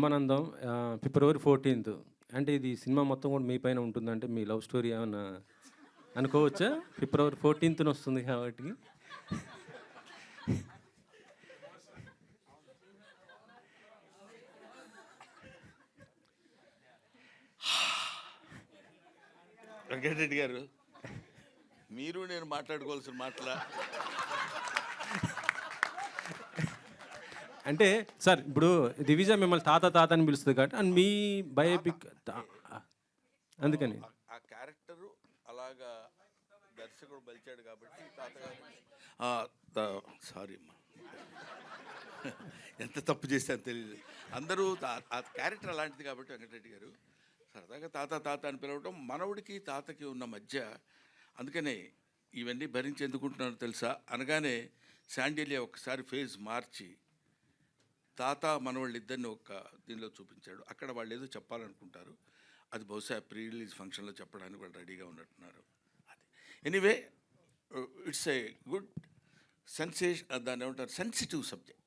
బ్రహ్మానందం ఫిబ్రవరి 14th. అంటే ఇది cinema మొత్తం కూడా మీ పైన ఉంటుందంటే మీ లవ్ స్టోరీ ఏమన్నా అనుకోవచ్చా? ఫిబ్రవరి 14th వస్తుంది కాబట్టి. వెంకటరెడ్డి గారు, మీరు నేను మాట్లాడుకోవాల్సిన మాటలా? అంటే సార్ ఇప్పుడు దివిజ మిమ్మల్ని తాత తాత అని పిలుస్తుంది కాబట్టి అండ్ మీ బయోపిక్ అందుకని ఆ క్యారెక్టరు అలాగా దర్శకుడు బలిచాడు కాబట్టి తాతగారు. సారీ అమ్మా, ఎంత తప్పు చేశాను తెలియదు. అందరూ ఆ క్యారెక్టర్ అలాంటిది కాబట్టి వెంకటరెడ్డి గారు సరదాగా తాత తాత అని పిలవడం మనవుడికి తాతకి ఉన్న మధ్య. అందుకనే ఇవన్నీ భరించి ఎందుకుంటున్నారో తెలుసా? అనగానే శాండిలియా ఒకసారి ఫేజ్ మార్చి తాత మనవాళ్ళు ఇద్దరిని ఒక దీనిలో చూపించాడు. అక్కడ వాళ్ళు ఏదో చెప్పాలనుకుంటారు, అది బహుశా ప్రీ రిలీజ్ ఫంక్షన్లో చెప్పడానికి వాళ్ళు రెడీగా ఉన్నట్టున్నారు. అది anyway, it's a good sensation, దాన్ని ఏమంటారు, సెన్సిటివ్ సబ్జెక్ట్.